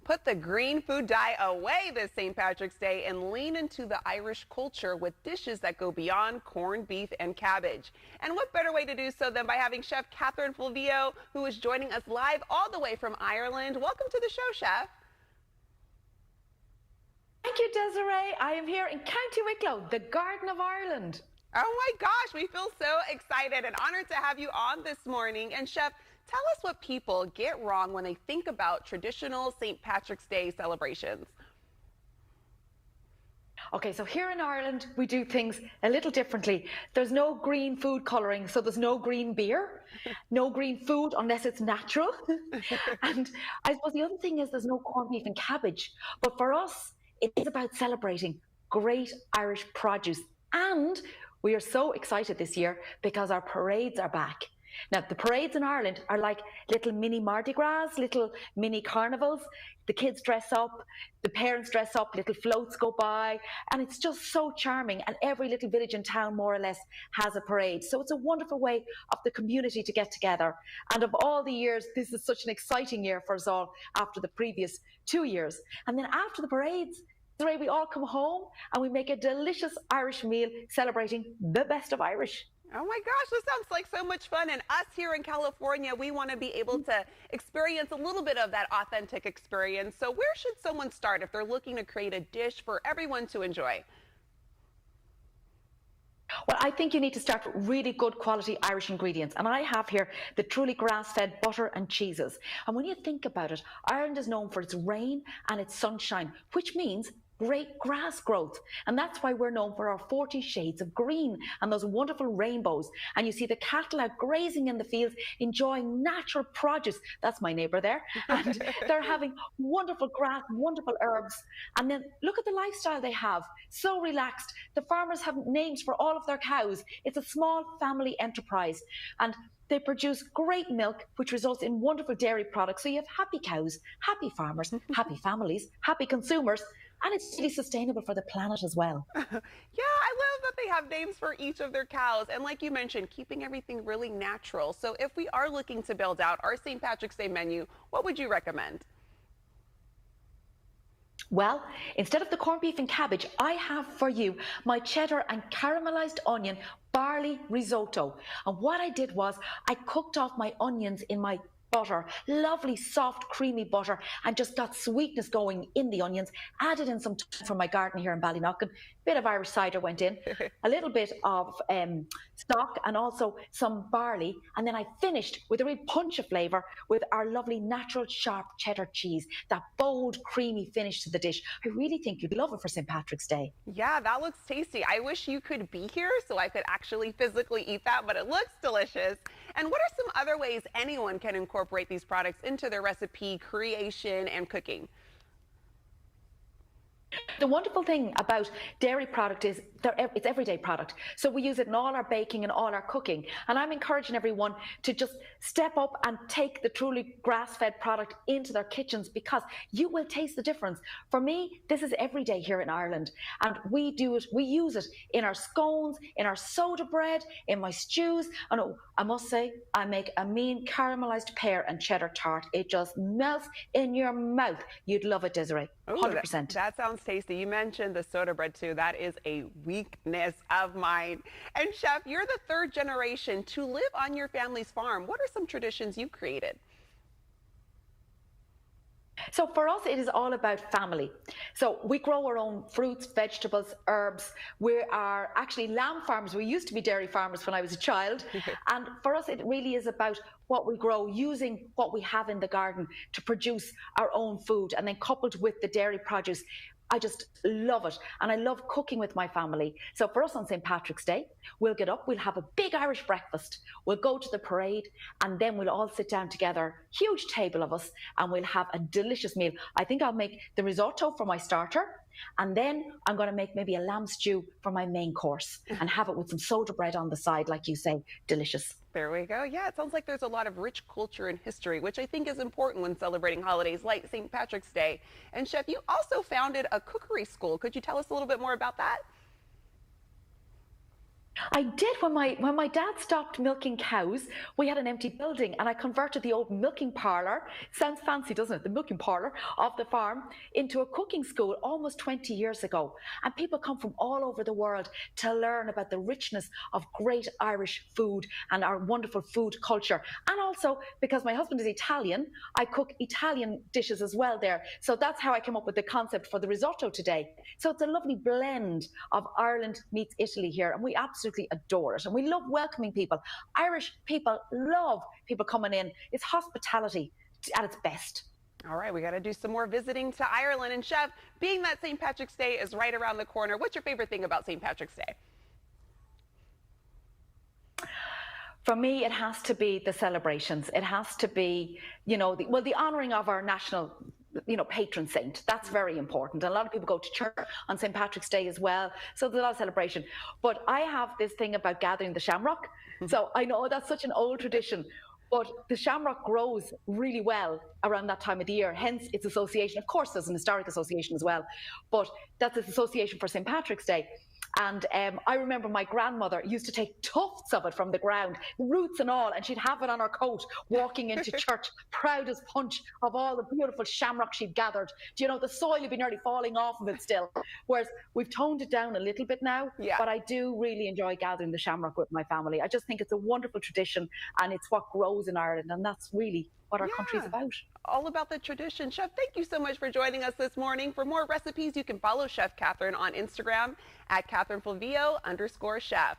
Put the green food dye away this St. Patrick's Day and lean into the Irish culture with dishes that go beyond corned beef and cabbage. And what better way to do so than by having Chef Catherine Fulvio, who is joining us live all the way from Ireland. Welcome to the show, Chef. Thank you, Desiree. I am here in County Wicklow, the Garden of Ireland. Oh my gosh, we feel so excited and honored to have you on this morning. And Chef, tell us what people get wrong when they think about traditional St. Patrick's Day celebrations. Okay, so here in Ireland, we do things a little differently. There's no green food colouring, so there's no green beer, no green food unless it's natural. And I suppose the other thing is there's no corned beef and cabbage. But for us, it is about celebrating great Irish produce. And we are so excited this year because our parades are back. Now, the parades in Ireland are like little mini Mardi Gras, little mini carnivals. The kids dress up, the parents dress up, little floats go by, and it's just so charming. And every little village and town, more or less, has a parade. So it's a wonderful way of the community to get together. And of all the years, this is such an exciting year for us all after the previous 2 years. And then after the parades, the way we all come home and we make a delicious Irish meal celebrating the best of Irish. Oh my gosh, this sounds like so much fun. And us here in California, we want to be able to experience a little bit of that authentic experience. So where should someone start if they're looking to create a dish for everyone to enjoy? Well, I think you need to start with really good quality Irish ingredients. And I have here the truly grass-fed butter and cheeses. And when you think about it, Ireland is known for its rain and its sunshine, which means great grass growth. And that's why we're known for our 40 shades of green and those wonderful rainbows. And you see the cattle out grazing in the fields, enjoying natural produce. That's my neighbour there. And they're having wonderful grass, wonderful herbs. And then look at the lifestyle they have. So relaxed. The farmers have names for all of their cows. It's a small family enterprise. And they produce great milk, which results in wonderful dairy products. So you have happy cows, happy farmers, happy families, happy consumers. And it's really sustainable for the planet as well. Yeah, I love that they have names for each of their cows. And like you mentioned, keeping everything really natural. So if we are looking to build out our St. Patrick's Day menu, what would you recommend? Well, instead of the corned beef and cabbage, I have for you my cheddar and caramelized onion barley risotto. And what I did was I cooked off my onions in my butter, lovely soft creamy butter, and just got sweetness going in the onions. Added in some from my garden here in Ballynockin. Bit of Irish cider went in, a little bit of stock, and also some barley. And then I finished with a real punch of flavour with our lovely natural sharp cheddar cheese. That bold creamy finish to the dish. I really think you'd love it for St. Patrick's Day. Yeah, that looks tasty. I wish you could be here so I could actually physically eat that, but it looks delicious. And what are some other ways anyone can incorporate these products into their recipe creation and cooking? The wonderful thing about dairy product is it's everyday product. So we use it in all our baking and all our cooking. And I'm encouraging everyone to just step up and take the truly grass-fed product into their kitchens, because you will taste the difference. For me, this is everyday here in Ireland. And we use it in our scones, in our soda bread, in my stews. And oh, I must say, I make a mean caramelized pear and cheddar tart. It just melts in your mouth. You'd love it, Desiree. 100%. That sounds tasty. You mentioned the soda bread too. That is a weakness of mine. And Chef, you're the third generation to live on your family's farm. What are some traditions you've created? So for us, it is all about family. So we grow our own fruits, vegetables, herbs. We are actually lamb farmers. We used to be dairy farmers when I was a child. And for us, it really is about what we grow, using what we have in the garden to produce our own food, and then coupled with the dairy produce. I just love it. And I love cooking with my family. So for us on St. Patrick's Day, we'll get up, we'll have a big Irish breakfast, we'll go to the parade, and then we'll all sit down together, huge table of us, and we'll have a delicious meal. I think I'll make the risotto for my starter, and then I'm going to make maybe a lamb stew for my main course and have it with some soda bread on the side, like you say. Delicious. There we go. Yeah, it sounds like there's a lot of rich culture and history, which I think is important when celebrating holidays like St. Patrick's Day. And Chef, you also founded a cookery school. Could you tell us a little bit more about that? I did when my dad stopped milking cows. We had an empty building, and I converted the old milking parlour. Sounds fancy, doesn't it? The milking parlour of the farm into a cooking school almost 20 years ago. And people come from all over the world to learn about the richness of great Irish food and our wonderful food culture. And also because my husband is Italian, I cook Italian dishes as well there. So that's how I came up with the concept for the risotto today. So it's a lovely blend of Ireland meets Italy here, and we absolutely adore it. And we love welcoming people. Irish people love people coming in. It's hospitality at its best. All right, we got to do some more visiting to Ireland. And Chef, being that St. Patrick's Day is right around the corner, what's your favorite thing about St. Patrick's Day? For me, it has to be the celebrations. It has to be, the honouring of our national, patron saint. That's very important. And a lot of people go to church on St. Patrick's Day as well. So there's a lot of celebration. But I have this thing about gathering the shamrock. So I know that's such an old tradition. But the shamrock grows really well around that time of the year, hence its association. Of course, there's an historic association as well, but that's its association for St. Patrick's Day. And I remember my grandmother used to take tufts of it from the ground, roots and all, and she'd have it on her coat walking into church, proud as punch of all the beautiful shamrock she'd gathered. Do you know, the soil would be nearly falling off of it still. Whereas we've toned it down a little bit now, but I do really enjoy gathering the shamrock with my family. I just think it's a wonderful tradition, and it's what grows in Ireland, and that's really what our country's about. All about the tradition. Chef, thank you so much for joining us this morning. For more recipes, you can follow Chef Catherine on Instagram at CatherineFlavio_chef.